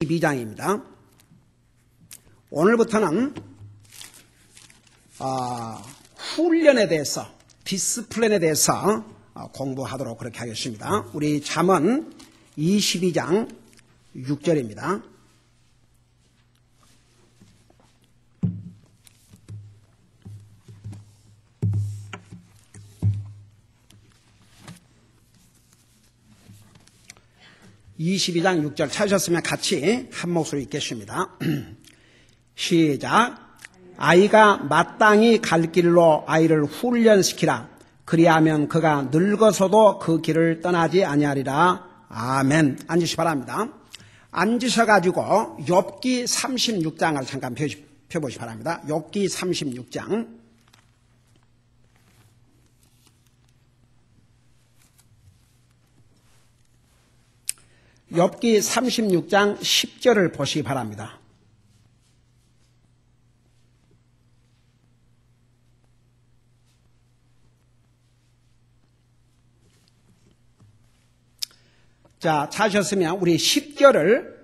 22장입니다. 오늘부터는 훈련에 대해서, 디스플린에 대해서 공부하도록 그렇게 하겠습니다. 우리 잠언 22장 6절입니다. (22장 6절) 찾으셨으면 같이 한 목소리 읽겠습니다. 시작. 아이가 마땅히 갈 길로 아이를 훈련시키라. 그리하면 그가 늙어서도 그 길을 떠나지 아니하리라. 아멘. 앉으시 바랍니다. 앉으셔가지고 욥기 36장을 잠깐 펴보시 바랍니다. 욥기 36장. 욥기 36장 10절을 보시기 바랍니다. 자, 찾으셨으면 우리 10절을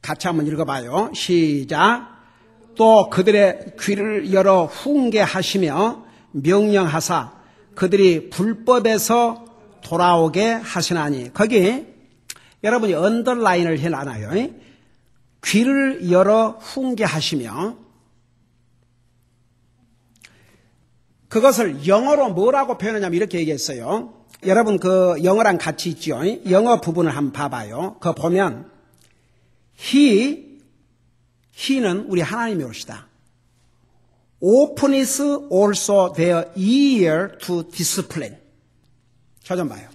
같이 한번 읽어봐요. 시작. 또 그들의 귀를 열어 훈계하시며 명령하사 그들이 불법에서 돌아오게 하시나니. 거기 여러분이 언더라인을 해놔요. 귀를 열어 훈계하시며, 그것을 영어로 뭐라고 표현하냐면 이렇게 얘기했어요. 여러분 그 영어랑 같이 있죠. 영어 부분을 한번 봐봐요. 그거 보면 He는 우리 하나님이 오시다. Opens also their ear to discipline. 저 좀 봐요.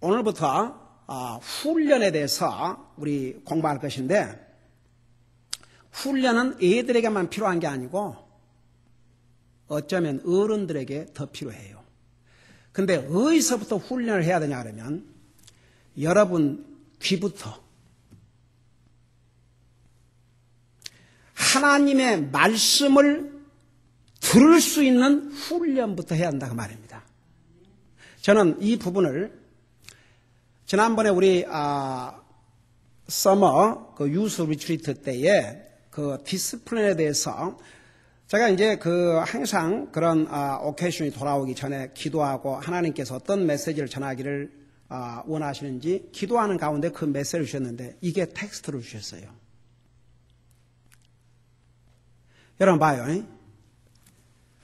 오늘부터 훈련에 대해서 우리 공부할 것인데, 훈련은 애들에게만 필요한 게 아니고 어쩌면 어른들에게 더 필요해요. 근데 어디서부터 훈련을 해야 되냐 그러면 여러분 귀부터, 하나님의 말씀을 들을 수 있는 훈련부터 해야 한다고 말입니다. 저는 이 부분을 지난번에 우리 서머 그 유스 리트리트 때에 그 디스플린에 대해서 제가 이제 그 항상 그런 오케이션이 돌아오기 전에 기도하고 하나님께서 어떤 메시지를 전하기를 원하시는지 기도하는 가운데 그 메시지를 주셨는데 이게 텍스트를 주셨어요. 여러분 봐요.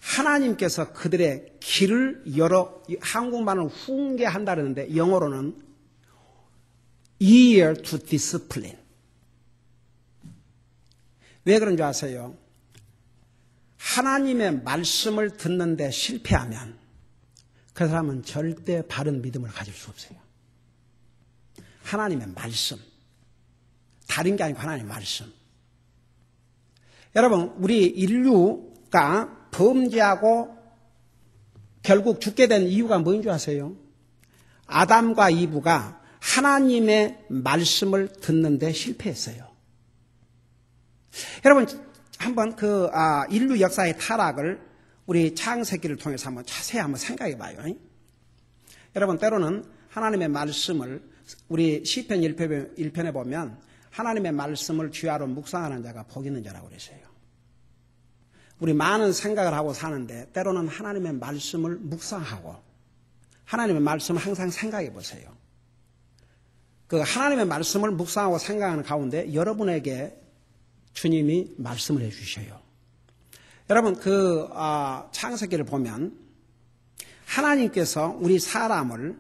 하나님께서 그들의 길을 열어, 한국말은 훈계한다는데 영어로는 ear to discipline. 왜 그런 줄 아세요? 하나님의 말씀을 듣는데 실패하면 그 사람은 절대 바른 믿음을 가질 수 없어요. 하나님의 말씀, 다른 게 아니고 하나님의 말씀. 여러분, 우리 인류가 범죄하고 결국 죽게 된 이유가 뭐인 줄 아세요? 아담과 이브가 하나님의 말씀을 듣는데 실패했어요. 여러분, 한번 그 인류 역사의 타락을 우리 창세기를 통해서 한번 자세히 한번 생각해 봐요. 여러분, 때로는 하나님의 말씀을 우리 시편 1편에 보면 하나님의 말씀을 주야로 묵상하는 자가 복 있는 자라고 그랬어요. 우리 많은 생각을 하고 사는데 때로는 하나님의 말씀을 묵상하고 하나님의 말씀을 항상 생각해 보세요. 그 하나님의 말씀을 묵상하고 생각하는 가운데 여러분에게 주님이 말씀을 해주셔요. 여러분 그 창세기를 보면 하나님께서 우리 사람을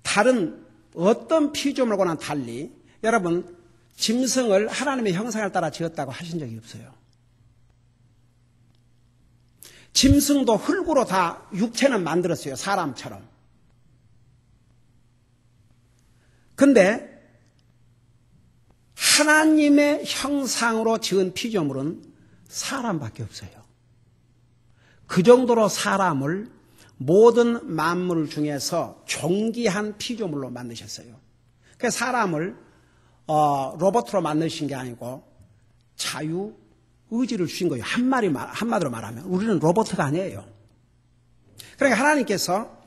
다른 어떤 피조물과는 달리 여러분 짐승을 하나님의 형상을 따라 지었다고 하신 적이 없어요. 짐승도 흙으로 다 육체는 만들었어요. 사람처럼. 근데 하나님의 형상으로 지은 피조물은 사람밖에 없어요. 그 정도로 사람을 모든 만물 중에서 존귀한 피조물로 만드셨어요. 그래서 사람을 로봇으로 만드신 게 아니고 자유 의지를 주신 거예요. 한마디로 말하면 우리는 로봇가 아니에요. 그러니까 하나님께서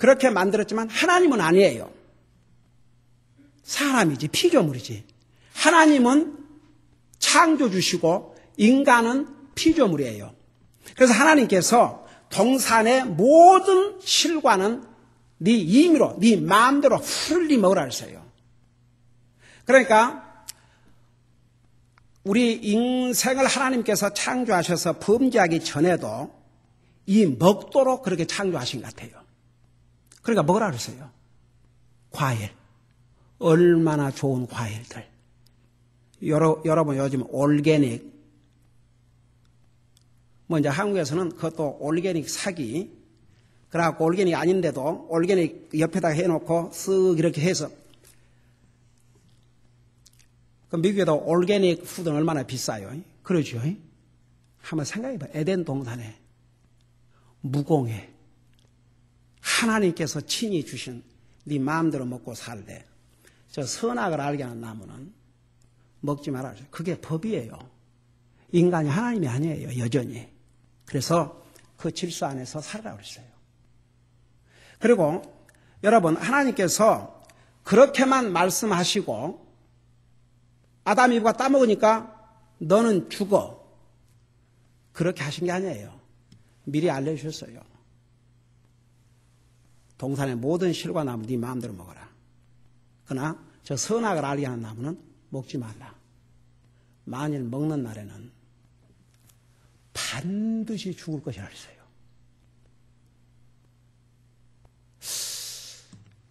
그렇게 만들었지만 하나님은 아니에요. 사람이지, 피조물이지. 하나님은 창조주시고 인간은 피조물이에요. 그래서 하나님께서 동산의 모든 실과는 네 임의로, 네 마음대로 풀리 먹으라 했어요. 그러니까 우리 인생을 하나님께서 창조하셔서 범죄하기 전에도 이 먹도록 그렇게 창조하신 것 같아요. 그러니까 먹으라 그랬어요. 과일. 얼마나 좋은 과일들. 여러분 요즘 올게닉, 뭐 이제 한국에서는 그것도 올게닉 사기, 그래갖고 올게닉 아닌데도 올게닉 옆에다가 해놓고 쓱 이렇게 해서, 그 미국에도 올게닉 푸드는 얼마나 비싸요. 그러죠. 한번 생각해봐. 에덴 동산에 무공해 하나님께서 친히 주신 네 마음대로 먹고 살래. 저 선악을 알게 하는 나무는 먹지 말아야 돼요. 그게 법이에요. 인간이 하나님이 아니에요. 여전히. 그래서 그 질서 안에서 살아라고 그랬어요. 그리고 여러분, 하나님께서 그렇게만 말씀하시고 아담 이브가 따먹으니까 너는 죽어. 그렇게 하신 게 아니에요. 미리 알려주셨어요. 동산의 모든 실과 나무 네 마음대로 먹어라. 그러나 저 선악을 알게 하는 나무는 먹지 말라. 만일 먹는 날에는 반드시 죽을 것이라 했어요.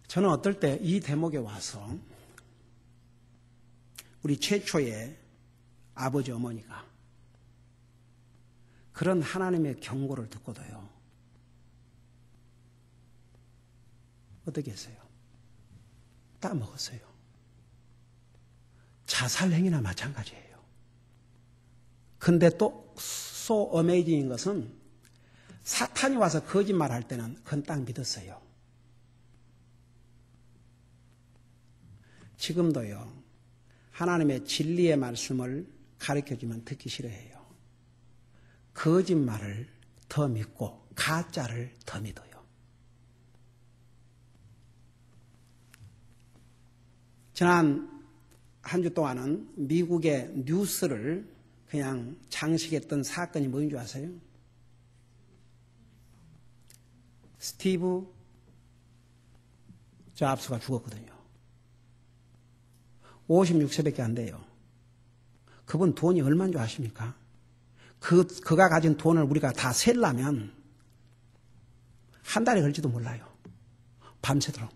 저는 어떨 때 이 대목에 와서 우리 최초의 아버지 어머니가 그런 하나님의 경고를 듣고도요, 어떻게 했어요? 따먹었어요. 자살행위나 마찬가지예요. 근데 또 so amazing인 것은 사탄이 와서 거짓말할 때는 그건 딱 믿었어요. 지금도요, 하나님의 진리의 말씀을 가르쳐주면 듣기 싫어해요. 거짓말을 더 믿고 가짜를 더 믿어요. 지난 한 주 동안은 미국의 뉴스를 그냥 장식했던 사건이 뭐인 줄 아세요? 스티브 잡스가 죽었거든요. 56세밖에 안 돼요. 그분 돈이 얼마인 줄 아십니까? 그가 가진 돈을 우리가 다 셀려면 한 달에 걸지도 몰라요. 밤새도록.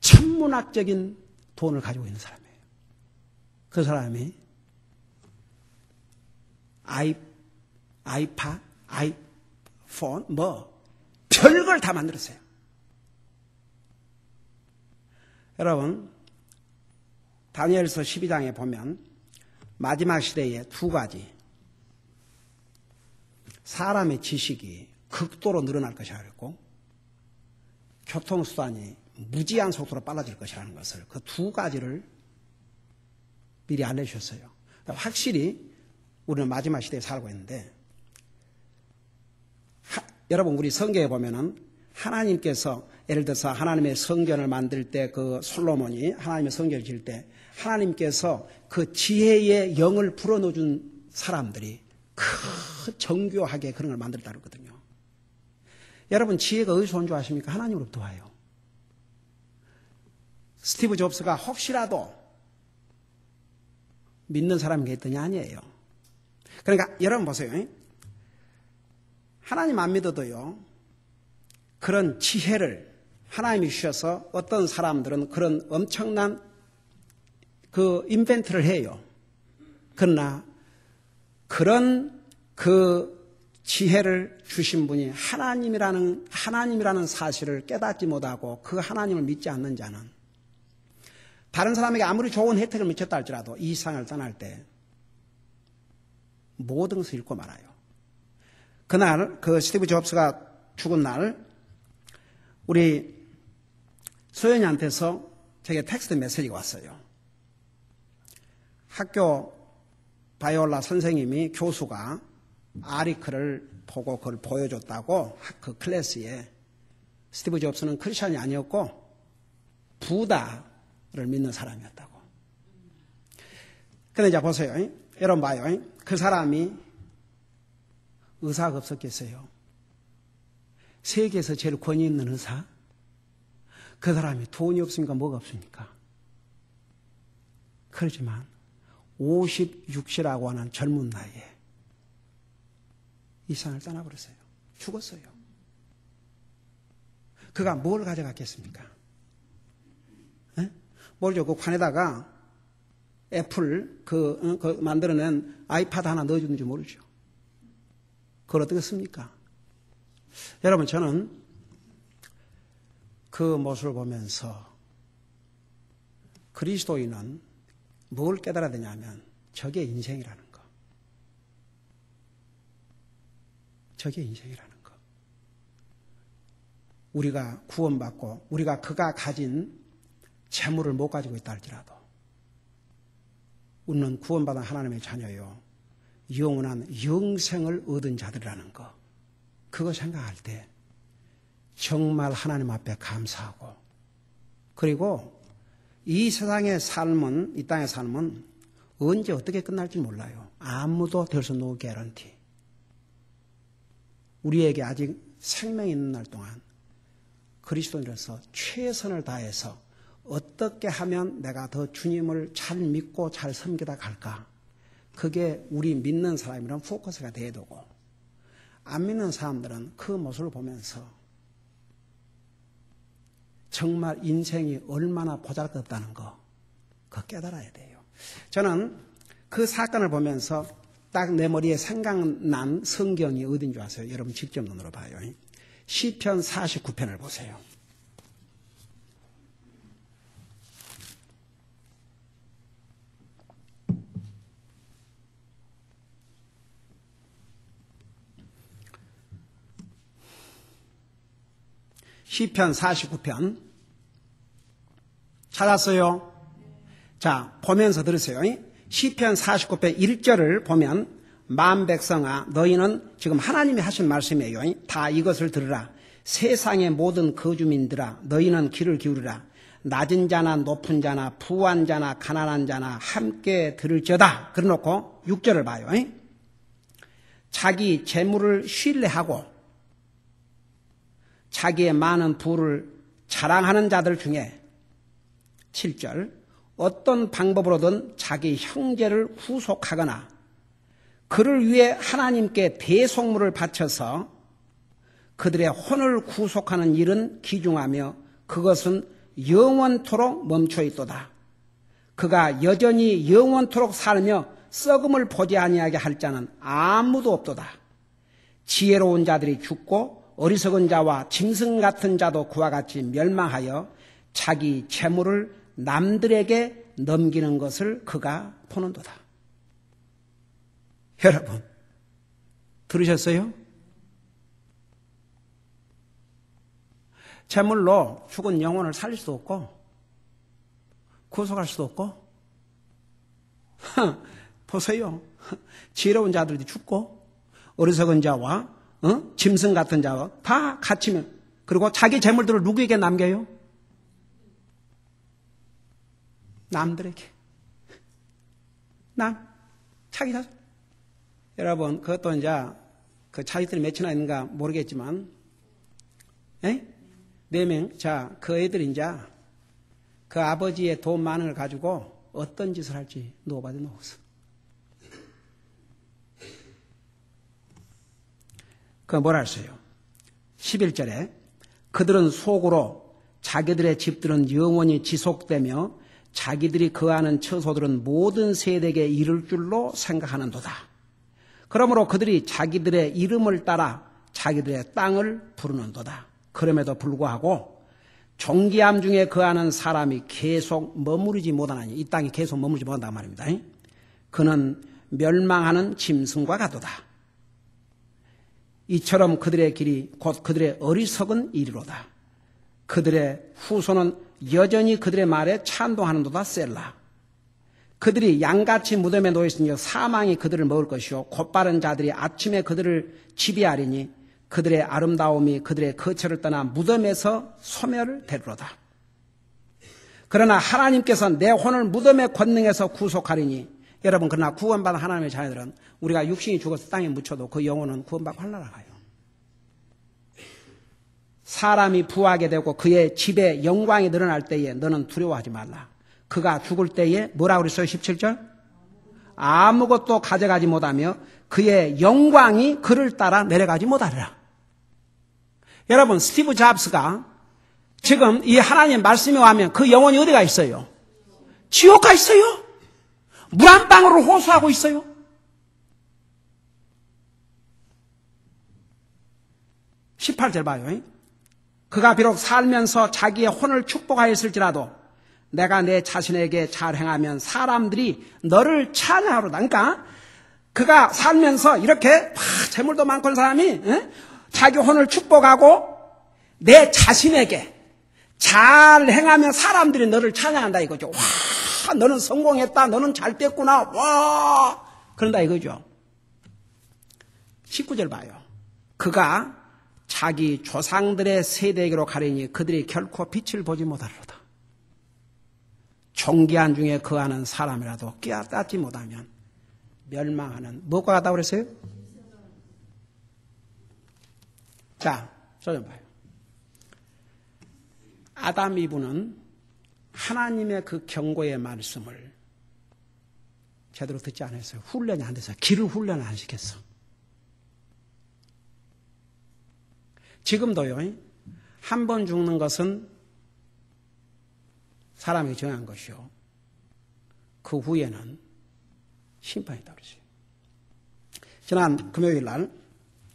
천문학적인 돈을 가지고 있는 사람이에요. 그 사람이 아이팟, 아이폰, 별걸 다 만들었어요. 여러분, 다니엘서 12장에 보면 마지막 시대에 두 가지 사람의 지식이 극도로 늘어날 것이라고 했고 교통수단이 무지한 속도로 빨라질 것이라는 것을, 그 두 가지를 미리 알려주셨어요. 확실히 우리는 마지막 시대에 살고 있는데, 여러분 우리 성경에 보면은 하나님께서 예를 들어서 하나님의 성전을 만들 때 그 솔로몬이 하나님의 성전을 지을 때 하나님께서 그 지혜의 영을 불어넣어준 사람들이 정교하게 그런 걸 만들었다고 그러거든요. 여러분 지혜가 어디서 온 줄 아십니까? 하나님으로부터 와요. 스티브 잡스가 혹시라도 믿는 사람이 있더니 아니에요. 그러니까 여러분 보세요. 하나님 안 믿어도요, 그런 지혜를 하나님이 주셔서 어떤 사람들은 그런 엄청난 그 인벤트를 해요. 그러나 그런 그 지혜를 주신 분이 하나님이라는 사실을 깨닫지 못하고 그 하나님을 믿지 않는 자는 다른 사람에게 아무리 좋은 혜택을 미쳤다 할지라도 이 세상을 떠날 때 모든 것을 잃고 말아요. 그날 그 스티브 잡스가 죽은 날 우리 소연이한테서 제게 텍스트 메시지가 왔어요. 학교 바이올라 선생님이, 교수가 아리크를 보고 그걸 보여줬다고 그 클래스에 스티브 잡스는 크리스천이 아니었고 부다를 믿는 사람이었다고. 근데 이제 보세요. 여러분 봐요. 그 사람이 의사가 없었겠어요? 세계에서 제일 권위 있는 의사? 그 사람이 돈이 없으니까 뭐가 없습니까? 그렇지만 56이라고 하는 젊은 나이에 이 세상을 떠나버렸어요. 죽었어요. 그가 뭘 가져갔겠습니까? 모르죠. 그 관에다가 애플 그 만들어낸 아이패드 하나 넣어주는지 모르죠. 그걸 어떻게 씁니까? 여러분, 저는 그 모습을 보면서 그리스도인은 뭘 깨달아야 되냐면 저게 인생이라는 거. 저게 인생이라는 거. 우리가 구원받고 우리가 그가 가진 재물을 못 가지고 있다 할지라도 우리는 구원받은 하나님의 자녀요. 영원한 영생을 얻은 자들이라는 거. 그거 생각할 때 정말 하나님 앞에 감사하고 그리고 이 세상의 삶은 이 땅의 삶은 언제 어떻게 끝날지 몰라요. 아무도 there's no guarantee. 우리에게 아직 생명이 있는 날 동안 그리스도인으로서 최선을 다해서 어떻게 하면 내가 더 주님을 잘 믿고 잘 섬기다 갈까? 그게 우리 믿는 사람이란 포커스가 돼야 되고 안 믿는 사람들은 그 모습을 보면서 정말 인생이 얼마나 보잘것없다는 거 그거 깨달아야 돼요. 저는 그 사건을 보면서 딱 내 머리에 생각난 성경이 어딘 줄 아세요? 여러분 직접 눈으로 봐요. 시편 49편을 보세요. 시편 49편 찾았어요? 자, 보면서 들으세요. 시편 49편 1절을 보면 만백성아 너희는 지금 하나님이 하신 말씀이에요. 다 이것을 들으라. 세상의 모든 거주민들아 너희는 귀를 기울이라. 낮은 자나 높은 자나 부한 자나 가난한 자나 함께 들을지어다. 그래놓고 6절을 봐요. 자기 재물을 신뢰하고 자기의 많은 부를 자랑하는 자들 중에 7절 어떤 방법으로든 자기 형제를 후속하거나 그를 위해 하나님께 대속물을 바쳐서 그들의 혼을 구속하는 일은 기중하며 그것은 영원토록 멈춰 있도다. 그가 여전히 영원토록 살며 썩음을 보지 아니하게 할 자는 아무도 없도다. 지혜로운 자들이 죽고 어리석은 자와 짐승 같은 자도 그와 같이 멸망하여 자기 재물을 남들에게 넘기는 것을 그가 보는도다. 여러분 들으셨어요? 재물로 죽은 영혼을 살릴 수도 없고 구속할 수도 없고 보세요. 지혜로운 자들이 죽고 어리석은 자와 짐승 같은 자와 다 갇히면 그리고 자기 재물들을 누구에게 남겨요? 남들에게. 자기 자손. 여러분 그것도 이제 그 자식들이 몇이나 있는가 모르겠지만 4명. 자, 그 애들이 이제 그 아버지의 돈 많은 걸 가지고 어떤 짓을 할지 누워봐도 누웠어. 그 뭐라 했어요? 11절에 그들은 속으로 자기들의 집들은 영원히 지속되며 자기들이 거하는 처소들은 모든 세대에 이를 줄로 생각하는도다. 그러므로 그들이 자기들의 이름을 따라 자기들의 땅을 부르는도다. 그럼에도 불구하고 존귀함 중에 거하는 사람이 계속 머무르지 못하나니 이 땅에 계속 머무르지 못한단 말입니다. 그는 멸망하는 짐승과 같도다. 이처럼 그들의 길이 곧 그들의 어리석은 이리로다. 그들의 후손은 여전히 그들의 말에 찬동하는도다. 셀라. 그들이 양같이 무덤에 놓여있으니 사망이 그들을 먹을 것이요 곧바른 자들이 아침에 그들을 지배하리니 그들의 아름다움이 그들의 거처를 떠나 무덤에서 소멸을 되리로다. 그러나 하나님께서 내 혼을 무덤의 권능에서 구속하리니 여러분 그러나 구원받은 하나님의 자녀들은 우리가 육신이 죽어서 땅에 묻혀도 그 영혼은 구원받고 하늘나라가요. 사람이 부하게 되고 그의 집에 영광이 늘어날 때에 너는 두려워하지 말라. 그가 죽을 때에 뭐라고 그랬어요? 17절? 아무것도 가져가지 못하며 그의 영광이 그를 따라 내려가지 못하리라. 여러분 스티브 잡스가 지금 이 하나님의 말씀에 와면 그 영혼이 어디가 있어요? 지옥 가 있어요. 물 한 방울을 호소하고 있어요. (18절) 봐요. 그가 비록 살면서 자기의 혼을 축복하였을지라도 내가 내 자신에게 잘 행하면 사람들이 너를 찬양하로다. 그러니까 그가 살면서 이렇게 재물도 많고 한 사람이 자기 혼을 축복하고 내 자신에게 잘 행하면 사람들이 너를 찬양한다 이거죠. 와, 너는 성공했다. 너는 잘 됐구나. 와, 그런다 이거죠. 19절 봐요. 그가 자기 조상들의 세대에게로 가려니 그들이 결코 빛을 보지 못하리로다. 존귀한 중에 거하는 사람이라도 깨닫지 못하면 멸망하는 뭐가 같다고 그랬어요? 자, 저 좀 봐요. 아담 이브는 하나님의 그 경고의 말씀을 제대로 듣지 않았어요. 훈련이 안 돼서 길을 훈련을 안 시켰어. 지금도요. 한 번 죽는 것은 사람이 정한 것이요. 그 후에는 심판이다 그러죠. 지난 금요일 날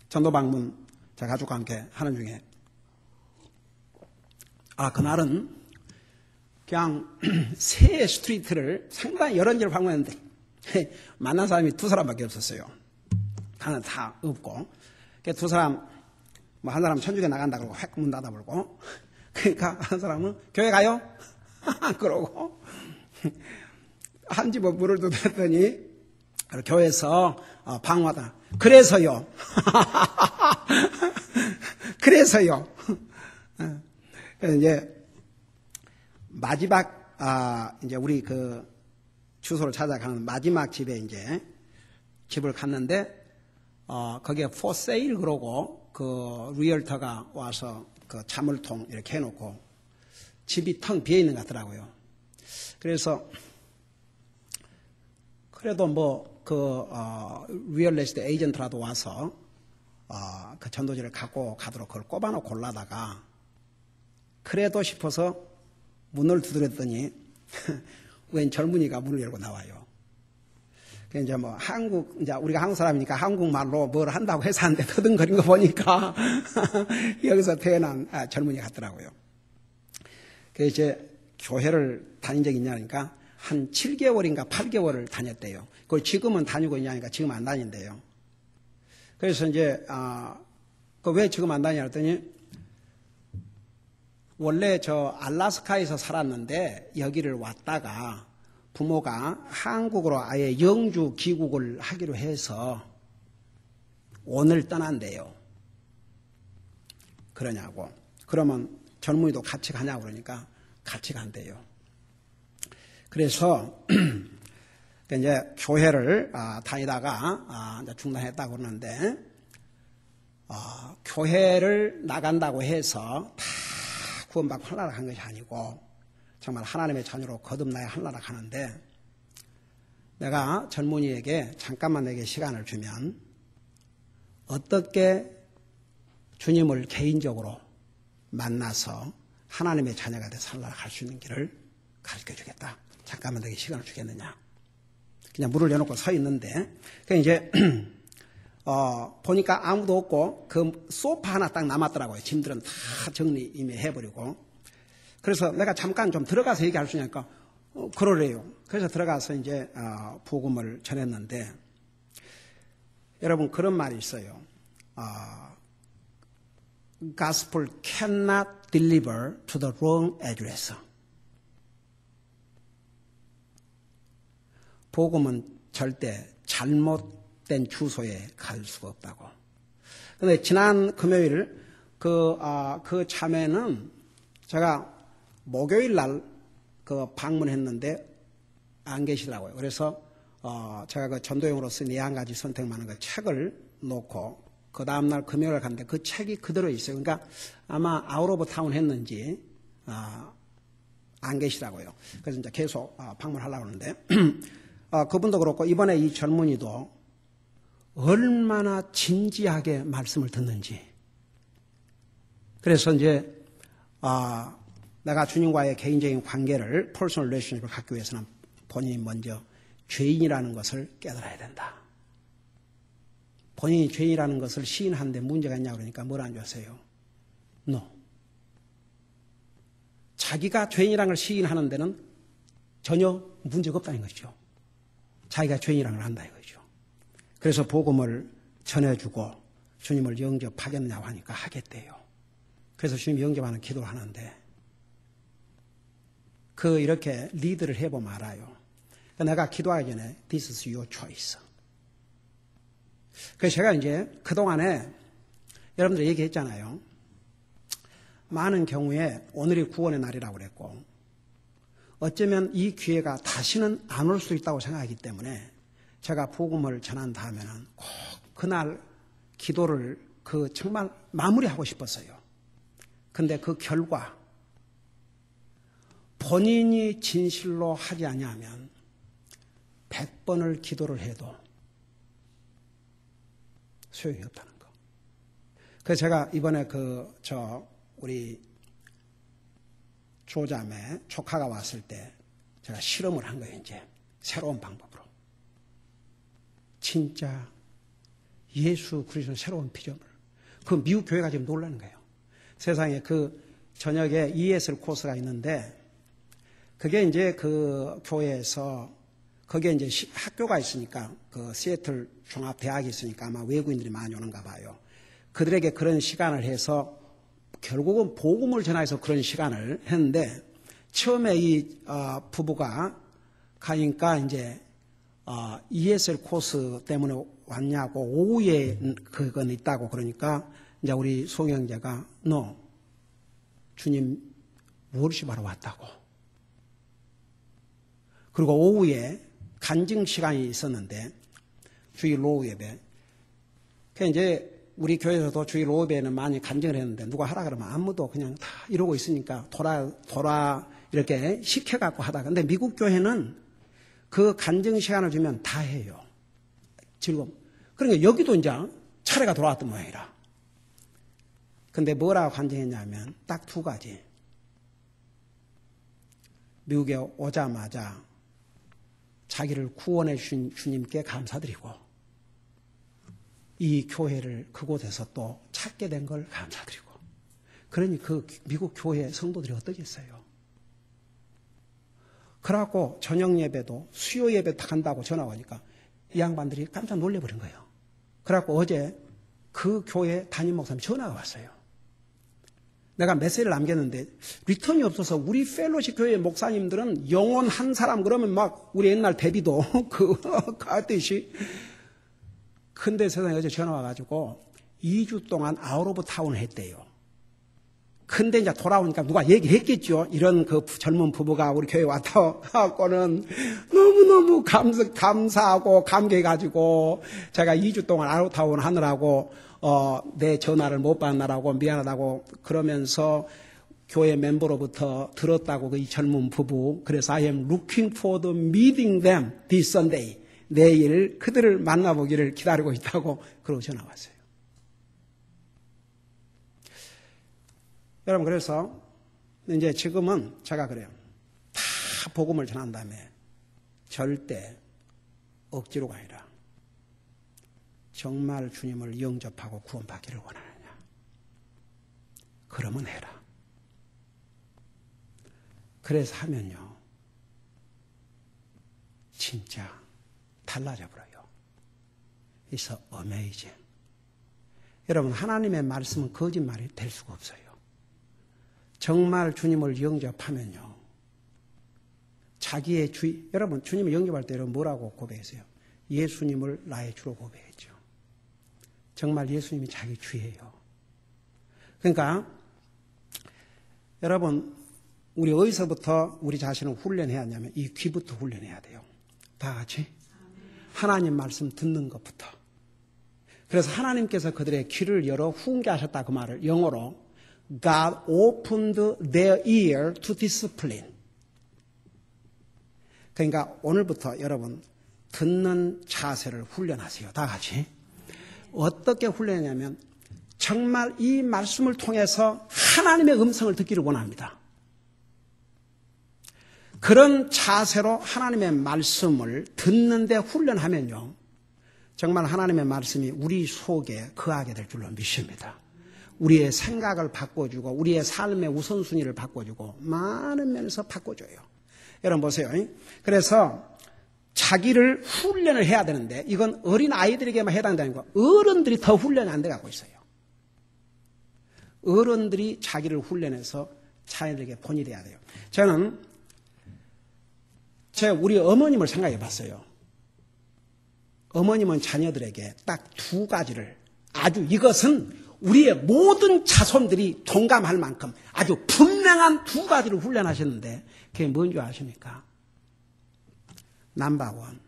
전도 방문 제 가족과 함께 하는 중에 그날은 그냥 새 스트리트를 상당히 여러 개를 방문했는데 만난 사람이 두 사람밖에 없었어요. 하나 다 없고 두 사람 뭐 한 사람 천주교 나간다 그러고 획 문 닫아버리고 그러니까 한 사람은 교회 가요? 그러고 한 집에 물을 두었더니 교회에서 방화다. 그래서요. 그래서요. 그래서 이제 마지막 이제 우리 그 주소를 찾아가는 마지막 집에 이제 집을 갔는데 거기에 for sale 그러고 그 리얼터가 와서 그 자물통 이렇게 해놓고 집이 텅 비어 있는 것 같더라고요. 그래서 그래도 뭐 그 리얼 에스테이트 에이전트라도 와서 그 전도지를 갖고 가도록 그걸 꼽아놓고 골라다가 그래도 싶어서 문을 두드렸더니 웬 젊은이가 문을 열고 나와요. 그 이제 뭐 이제 우리가 한국 사람이니까 한국말로 뭘 한다고 해서 하는데 더듬거린 거 보니까 여기서 태어난 젊은이 같더라고요. 그래서 이제 교회를 다닌 적이 있냐니까 한 7개월인가 8개월을 다녔대요. 그걸 지금은 다니고 있냐니까 지금 안 다닌대요. 그래서 이제 왜 지금 안 다니냐 했더니 원래 저 알래스카에서 살았는데 여기를 왔다가 부모가 한국으로 아예 영주 귀국을 하기로 해서 오늘 떠난대요. 그러냐고. 그러면 젊은이도 같이 가냐고 그러니까 같이 간대요. 그래서 이제 교회를 다니다가 이제 중단했다고 그러는데 교회를 나간다고 해서 다 구원받고 하늘나라 간 것이 아니고 정말 하나님의 자녀로 거듭나야 하늘나라 가는데 내가 젊은이에게 잠깐만 내게 시간을 주면 어떻게 주님을 개인적으로 만나서 하나님의 자녀가 돼서 하늘나라 갈 수 있는 길을 가르쳐 주겠다. 잠깐만 내게 시간을 주겠느냐. 그냥 물을 여놓고 서 있는데 그 이제 보니까 아무도 없고 그 소파 하나 딱 남았더라고요. 짐들은 다 정리 이미 해버리고. 그래서 내가 잠깐 좀 들어가서 얘기할 수 있냐니까 그러래요. 그래서 들어가서 이제 복음을 전했는데 여러분 그런 말이 있어요. Gospel cannot deliver to the wrong address. 복음은 절대 잘못된 주소에 갈 수가 없다고. 근데 지난 금요일 그 참회는 제가 목요일 날 그 방문했는데 안 계시더라고요. 그래서 제가 그 전도용으로 쓴 41가지 선택만한 그 책을 놓고 그 다음날 금요일 갔는데 그 책이 그대로 있어요. 그러니까 아마 아웃 오브 타운 했는지 안 계시더라고요. 그래서 이제 계속 방문하려고 하는데 그분도 그렇고 이번에 이 젊은이도 얼마나 진지하게 말씀을 듣는지. 그래서 이제 내가 주님과의 개인적인 관계를 퍼스널 릴레이션십을 갖기 위해서는 본인이 먼저 죄인이라는 것을 깨달아야 된다. 본인이 죄인이라는 것을 시인하는데 문제가 있냐 그러니까 뭐라는 줄 아세요? No. 자기가 죄인이라는 걸 시인하는 데는 전혀 문제가 없다는 것이죠. 자기가 죄인이라는 걸 한다 이거죠. 그래서 복음을 전해주고 주님을 영접하겠느냐고 하니까 하겠대요. 그래서 주님 영접하는 기도를 하는데 이렇게 리드를 해보면 알아요. 내가 기도하기 전에 This is your choice. 그래서 제가 이제 그동안에 여러분들 얘기했잖아요. 많은 경우에 오늘이 구원의 날이라고 그랬고 어쩌면 이 기회가 다시는 안 올 수 있다고 생각하기 때문에 제가 복음을 전한 다음에는 꼭 그날 기도를 정말 마무리하고 싶었어요. 근데 그 결과 본인이 진실로 하지 아니하면 100번을 기도를 해도 소용이 없다는 거. 그래서 제가 이번에 우리 조자매 조카가 왔을 때 제가 실험을 한 거예요. 이제 새로운 방법으로. 진짜 예수 그리스도의 새로운 비전을. 그 미국 교회가 지금 놀라는 거예요. 세상에 저녁에 ESL 코스가 있는데 그게 이제 그 교회에서 거기에 이제 학교가 있으니까 시애틀 종합대학이 있으니까 아마 외국인들이 많이 오는가 봐요. 그들에게 그런 시간을 해서 결국은 복음을 전해서 그런 시간을 했는데 처음에 이 부부가 가니까 이제 ESL 코스 때문에 왔냐고 오후에 그건 있다고 그러니까 이제 우리 송영재가 너 주님 워시바로 왔다고. 그리고 오후에 간증 시간이 있었는데 주일 오후 예배. 그 이제 우리 교회에서도 주일 오후 예배는 많이 간증을 했는데 누가 하라 그러면 아무도 그냥 다 이러고 있으니까 돌아 이렇게 시켜갖고 하다가. 근데 미국 교회는 그 간증 시간을 주면 다 해요. 즐거움. 그러니까 여기도 이제 차례가 돌아왔던 모양이라. 근데 뭐라고 간증했냐면 딱 두 가지. 미국에 오자마자 자기를 구원해 주신 주님께 감사드리고 이 교회를 그곳에서 또 찾게 된 걸 감사드리고. 그러니 그 미국 교회 성도들이 어떠겠어요? 그래갖고 저녁 예배도 수요 예배 딱 한다고 전화가 오니까 이 양반들이 깜짝 놀래버린 거예요. 그래갖고 어제 그 교회 담임 목사님 전화가 왔어요. 내가 메시지를 남겼는데 리턴이 없어서 우리 펠로십 교회 목사님들은 영혼 한 사람 그러면 막 우리 옛날 데뷔도 가듯이. 근데 세상에 어제 전화 와가지고 2주 동안 아웃 오브 타운을 했대요. 근데 이제 돌아오니까 누가 얘기했겠죠. 이런 젊은 부부가 우리 교회에 왔다 하고는 너무너무 감사하고 감개해가지고 제가 2주 동안 아웃 오브 타운 하느라고 내 전화를 못 받느라고 미안하다고 그러면서 교회 멤버로부터 들었다고 이 젊은 부부. 그래서 I am looking for the meeting them this Sunday. 내일 그들을 만나보기를 기다리고 있다고 그러고 전화 왔어요. 여러분 그래서 이제 지금은 제가 그래요. 다 복음을 전한 다음에 절대 억지로가 아니라 정말 주님을 영접하고 구원받기를 원하느냐. 그러면 해라. 그래서 하면요. 진짜 달라져 버려요. It's amazing. 여러분 하나님의 말씀은 거짓말이 될 수가 없어요. 정말 주님을 영접하면요. 자기의 여러분 주님을 영접할 때 여러분 뭐라고 고백했어요? 예수님을 나의 주로 고백했죠. 정말 예수님이 자기 주예요. 그러니까 여러분, 우리 어디서부터 우리 자신을 훈련해야 하냐면 이 귀부터 훈련해야 돼요. 다 같이 하나님 말씀 듣는 것부터. 그래서 하나님께서 그들의 귀를 열어 훈계하셨다 그 말을 영어로 God opened their ear to discipline. 그러니까 오늘부터 여러분 듣는 자세를 훈련하세요. 다 같이. 어떻게 훈련하냐면 정말 이 말씀을 통해서 하나님의 음성을 듣기를 원합니다. 그런 자세로 하나님의 말씀을 듣는데 훈련하면요. 정말 하나님의 말씀이 우리 속에 거하게 될 줄로 믿습니다. 우리의 생각을 바꿔주고 우리의 삶의 우선순위를 바꿔주고 많은 면에서 바꿔줘요. 여러분 보세요. 그래서 자기를 훈련을 해야 되는데 이건 어린 아이들에게만 해당되는 거. 어른들이 더 훈련이 안 돼가고 있어요. 어른들이 자기를 훈련해서 자녀들에게 본이 돼야 돼요. 저는 우리 어머님을 생각해 봤어요. 어머님은 자녀들에게 딱 두 가지를 아주 이것은 우리의 모든 자손들이 동감할 만큼 아주 분명한 두 가지를 훈련하셨는데 그게 뭔지 아십니까? 넘버원,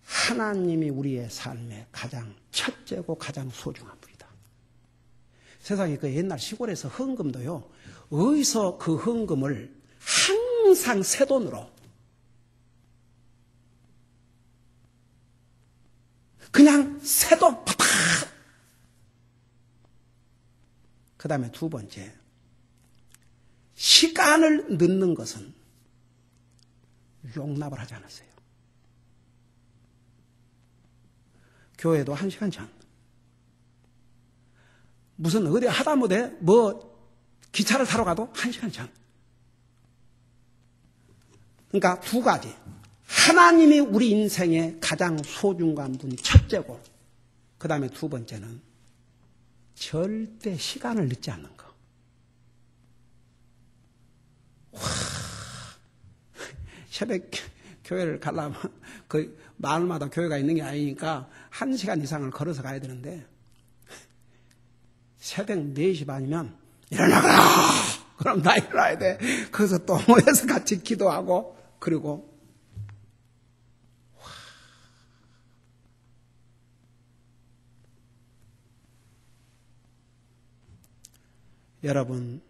하나님이 우리의 삶의 가장 첫째고 가장 소중한 분이다. 세상에 그 옛날 시골에서 헌금도요. 어디서 그 헌금을 항상 새돈으로 그냥 새돈 팍팍. 그 다음에 두 번째, 시간을 넣는 것은 용납을 하지 않았어요. 교회도 1시간 전. 무슨 어디 하다못해 기차를 타러 가도 1시간 전. 그러니까 두 가지. 하나님이 우리 인생의 가장 소중한 분이 첫째고 그 다음에 두 번째는 절대 시간을 늦지 않는 거. 와, 새벽 교회를 가려면 그 마을마다 교회가 있는 게 아니니까 1시간 이상을 걸어서 가야 되는데 새벽 4시 반이면 일어나거라! 그럼 나 일어나야 돼. 그래서 또 모여서 같이 기도하고 그리고 여러분,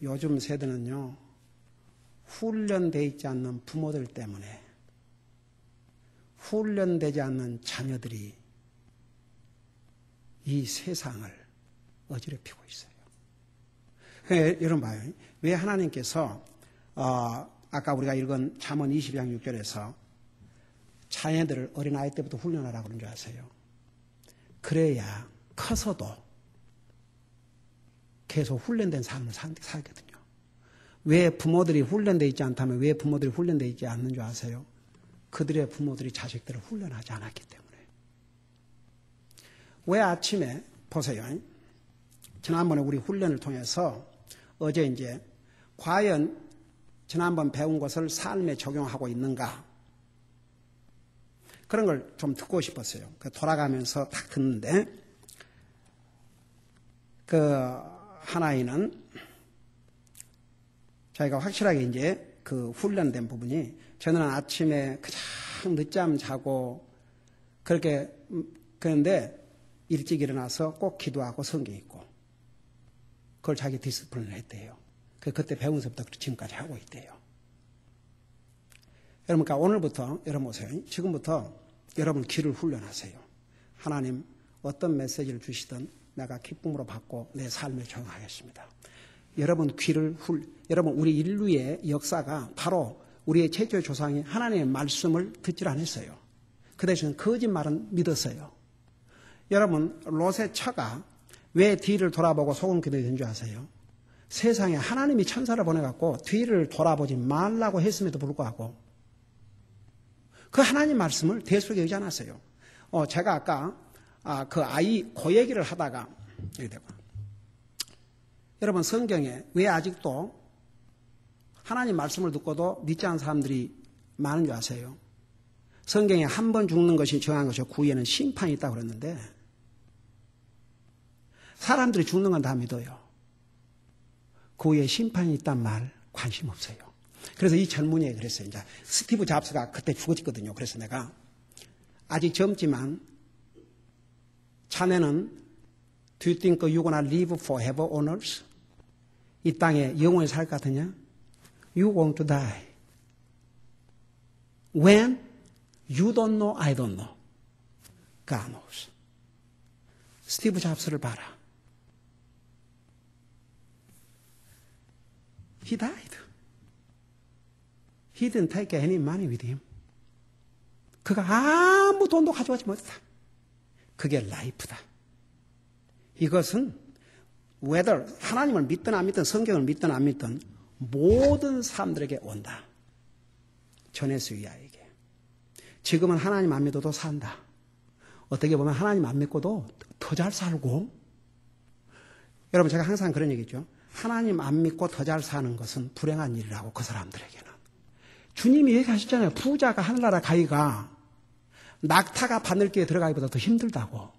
요즘 세대는요, 훈련되어 있지 않는 부모들 때문에 훈련되지 않는 자녀들이 이 세상을 어지럽히고 있어요. 여러분 봐요. 왜 하나님께서 아까 우리가 읽은 잠언 22장 6절에서 자녀들을 어린아이 때부터 훈련하라고 그런 줄 아세요? 그래야 커서도 계속 훈련된 삶을 살거든요. 왜 부모들이 훈련되어 있지 않다면 왜 부모들이 훈련되어 있지 않는 줄 아세요? 그들의 부모들이 자식들을 훈련하지 않았기 때문에. 왜 아침에 보세요. 지난번에 우리 훈련을 통해서 어제 이제 과연 지난번 배운 것을 삶에 적용하고 있는가 그런 걸 좀 듣고 싶었어요. 돌아가면서 딱 듣는데 하나이는 저희가 확실하게 이제 그 훈련된 부분이 저는 아침에 그냥 늦잠 자고 그렇게 그런데 일찍 일어나서 꼭 기도하고 성경 읽고 그걸 자기 디스플린을 했대요. 그때 배우면서부터 지금까지 하고 있대요. 여러분, 그러니까 오늘부터 여러분 보세요. 지금부터 여러분 귀를 훈련하세요. 하나님 어떤 메시지를 주시든 내가 기쁨으로 받고 내 삶에 적용하겠습니다. 여러분 여러분 우리 인류의 역사가 바로 우리의 최초의 조상이 하나님의 말씀을 듣질 않았어요. 그 대신 거짓말은 믿었어요. 여러분 롯의 처가 왜 뒤를 돌아보고 소금 기도가 된 줄 아세요? 세상에 하나님이 천사를 보내갖고 뒤를 돌아보지 말라고 했음에도 불구하고 그 하나님 말씀을 대속에 의지 않았어요. 제가 아까 그 아이 그 얘기를 하다가 여러분 성경에 왜 아직도 하나님 말씀을 듣고도 믿지 않는 사람들이 많은 줄 아세요? 성경에 한 번 죽는 것이 정한 것이고 그 후에는 심판이 있다고 그랬는데 사람들이 죽는 건 다 믿어요. 그 후에 심판이 있단 말 관심 없어요. 그래서 이 젊은이가 그랬어요. 이제 스티브 잡스가 그때 죽었거든요. 그래서 내가 아직 젊지만 자네는 Do you think you're gonna live forever on earth? 이 땅에 영원히 살 것 같으냐? You're going to die. When? You don't know, I don't know. God knows. 스티브 잡스를 봐라. He died. He didn't take any money with him. 그가 아무 돈도 가져가지 못했다. 그게 라이프다. 이것은 whether 하나님을 믿든 안 믿든 성경을 믿든 안 믿든 모든 사람들에게 온다. 전해수이야에게. 지금은 하나님 안 믿어도 산다. 어떻게 보면 하나님 안 믿고도 더 잘 살고. 여러분 제가 항상 그런 얘기죠. 하나님 안 믿고 더 잘 사는 것은 불행한 일이라고 그 사람들에게는. 주님이 얘기하셨잖아요. 부자가 하늘나라 가기가 낙타가 바늘기에 들어가기보다 더 힘들다고.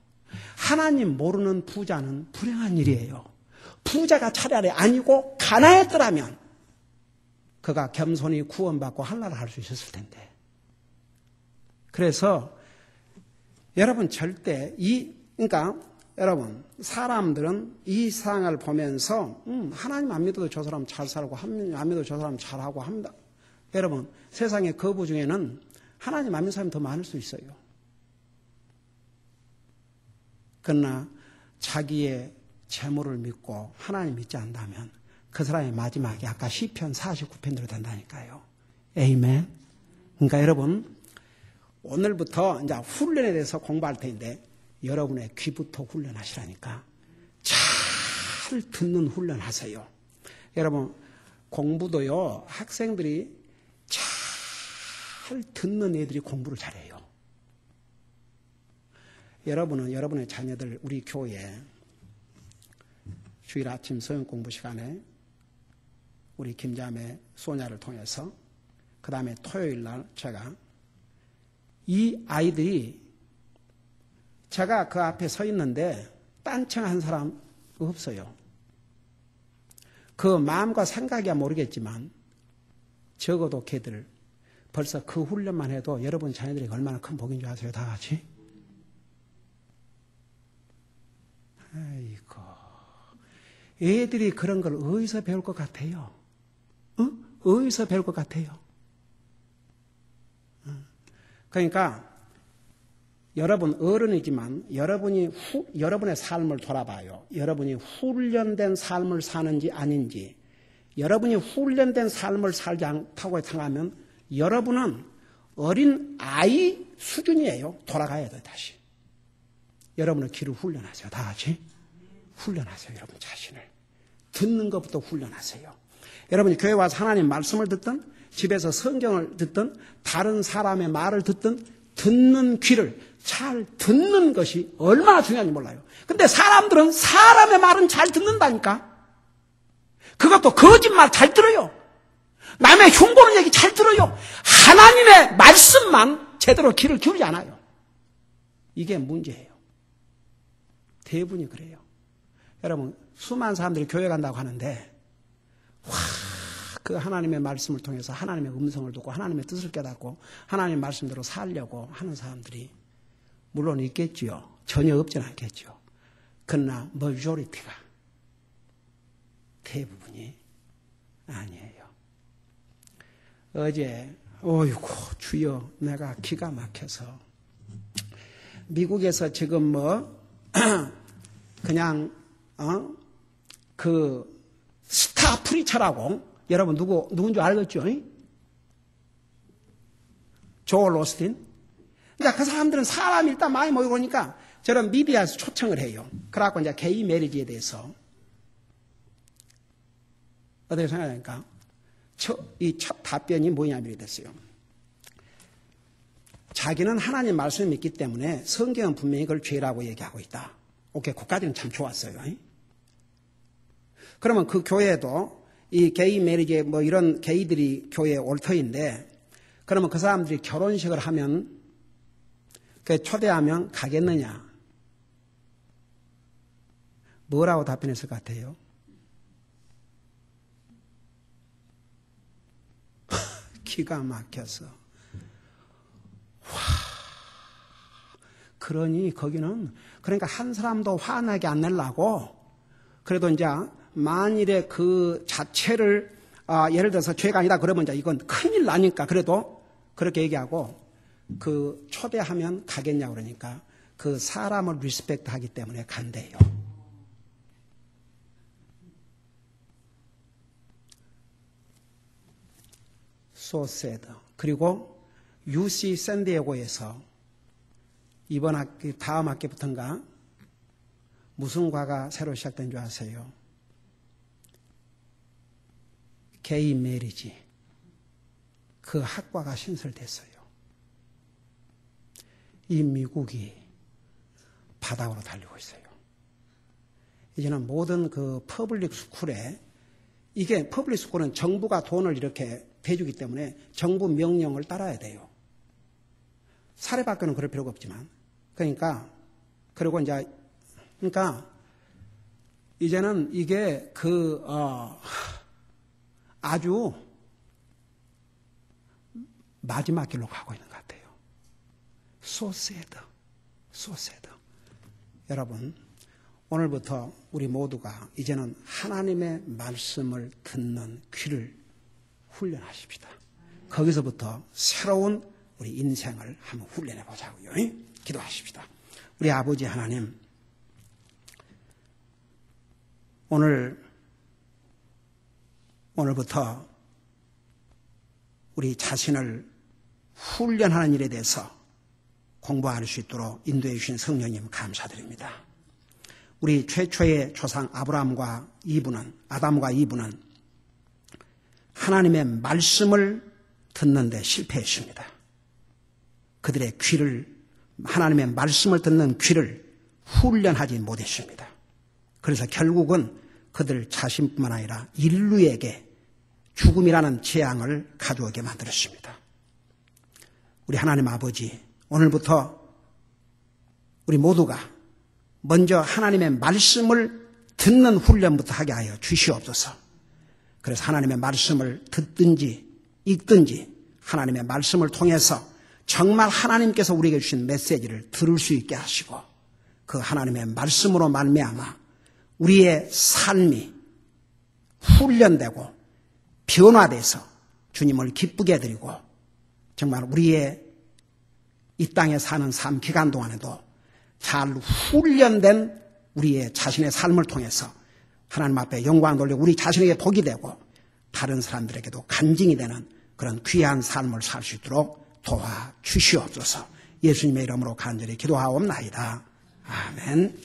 하나님 모르는 부자는 불행한 일이에요. 부자가 차라리 아니고 가난했더라면 그가 겸손히 구원받고 하늘나라 갈 수 있었을 텐데. 그래서 여러분 절대 그러니까 여러분 사람들은 이 세상을 보면서 하나님 안 믿어도 저 사람 잘 살고 하나님 안 믿어도 저 사람 잘하고 합니다. 여러분 세상의 거부 중에는 하나님 안 믿는 사람이 더 많을 수 있어요. 그러나 자기의 재물을 믿고 하나님 믿지 않다면 그 사람의 마지막이 아까 시편 49편대로 된다니까요. 에이멘. 그러니까 여러분 오늘부터 이제 훈련에 대해서 공부할 텐데 여러분의 귀부터 훈련하시라니까. 잘 듣는 훈련하세요. 여러분 공부도요 학생들이 잘 듣는 애들이 공부를 잘해요. 여러분은 여러분의 자녀들 우리 교회 주일 아침 서영 공부 시간에 우리 김자매 소냐를 통해서 그 다음에 토요일 날 제가 이 아이들이 제가 그 앞에 서 있는데 딴청한 사람 없어요. 그 마음과 생각이야 모르겠지만 적어도 걔들 벌써 그 훈련만 해도 여러분 자녀들에게 얼마나 큰 복인 줄 아세요? 다 같이? 아이고 애들이 그런 걸 어디서 배울 것 같아요? 어디서 배울 것 같아요? 그러니까 여러분 어른이지만 여러분의 삶을 돌아봐요. 여러분이 훈련된 삶을 사는지 아닌지. 여러분이 훈련된 삶을 살지 않다고 생각하면 여러분은 어린 아이 수준이에요. 돌아가야 돼 다시. 여러분의 귀를 훈련하세요. 다 같이 훈련하세요. 여러분 자신을. 듣는 것부터 훈련하세요. 여러분이 교회 와서 하나님 말씀을 듣든 집에서 성경을 듣든 다른 사람의 말을 듣든 듣는 귀를 잘 듣는 것이 얼마나 중요한지 몰라요. 근데 사람들은 사람의 말은 잘 듣는다니까. 그것도 거짓말 잘 들어요. 남의 흉보는 얘기 잘 들어요. 하나님의 말씀만 제대로 귀를 기울이지 않아요. 이게 문제예요. 대부분이 그래요. 여러분 수많은 사람들이 교회 간다고 하는데 그 하나님의 말씀을 통해서 하나님의 음성을 듣고 하나님의 뜻을 깨닫고 하나님의 말씀대로 살려고 하는 사람들이 물론 있겠지요. 전혀 없진 않겠죠. 그러나 머저리티가 대부분이 아니에요. 어제 어이구 주여 내가 기가 막혀서 미국에서 지금 그냥 그 스타 프리처라고 여러분 누군 줄 알겠죠? 조엘 오스틴. 그러니까 그 사람들은 사람이 일단 많이 모이고 오니까 저런 미디어에서 초청을 해요. 그래갖고 이제 게이 메리지에 대해서 어떻게 생각하니까 이 첫 답변이 뭐냐면 이렇게 됐어요. 자기는 하나님 말씀을 믿기 때문에 성경은 분명히 그걸 죄라고 얘기하고 있다. 오케이, 그까지는 참 좋았어요. 그러면 그 교회도 이 게이 메리지 이런 게이들이 교회에 올 터인데 그러면 그 사람들이 결혼식을 하면 초대하면 가겠느냐? 뭐라고 답변했을 것 같아요? 기가 막혀서. 그러니 거기는 그러니까 한 사람도 화나게 안 내려고 그래도 이제 만일에 그 자체를 예를 들어서 죄가 아니다 그러면 이제 이건 큰일 나니까 그래도 그렇게 얘기하고 그 초대하면 가겠냐고 그러니까 그 사람을 리스펙트 하기 때문에 간대요. So sad. 그리고 UC 샌디에고에서 이번 학기, 다음 학기부터인가 무슨 과가 새로 시작된 줄 아세요? 게이 메리지. 그 학과가 신설됐어요. 이 미국이 바닥으로 달리고 있어요. 이제는 모든 그 퍼블릭 스쿨에 이게 퍼블릭 스쿨은 정부가 돈을 이렇게 대주기 때문에 정부 명령을 따라야 돼요. 사립학교는 그럴 필요가 없지만 그러니까 이제는 이게 아주 마지막 길로 가고 있는 것 같아요. So sad. So sad. 여러분, 오늘부터 우리 모두가 이제는 하나님의 말씀을 듣는 귀를 훈련하십시다. 거기서부터 새로운 우리 인생을 한번 훈련해 보자고요. 기도하십시다. 우리 아버지 하나님, 오늘부터 우리 자신을 훈련하는 일에 대해서 공부할 수 있도록 인도해 주신 성령님 감사드립니다. 우리 최초의 조상 아담과 이브는 하나님의 말씀을 듣는데 실패했습니다. 그들의 하나님의 말씀을 듣는 귀를 훈련하지 못했습니다. 그래서 결국은 그들 자신뿐만 아니라 인류에게 죽음이라는 재앙을 가져오게 만들었습니다. 우리 하나님 아버지, 오늘부터 우리 모두가 먼저 하나님의 말씀을 듣는 훈련부터 하게 하여 주시옵소서. 그래서 하나님의 말씀을 듣든지 읽든지 하나님의 말씀을 통해서 정말 하나님께서 우리에게 주신 메시지를 들을 수 있게 하시고 그 하나님의 말씀으로 말미암아 우리의 삶이 훈련되고 변화돼서 주님을 기쁘게 해드리고 정말 우리의 이 땅에 사는 삶 기간 동안에도 잘 훈련된 우리의 자신의 삶을 통해서 하나님 앞에 영광 돌려 우리 자신에게 복이 되고 다른 사람들에게도 간증이 되는 그런 귀한 삶을 살 수 있도록 도와주시옵소서. 예수님의 이름으로 간절히 기도하옵나이다. 아멘.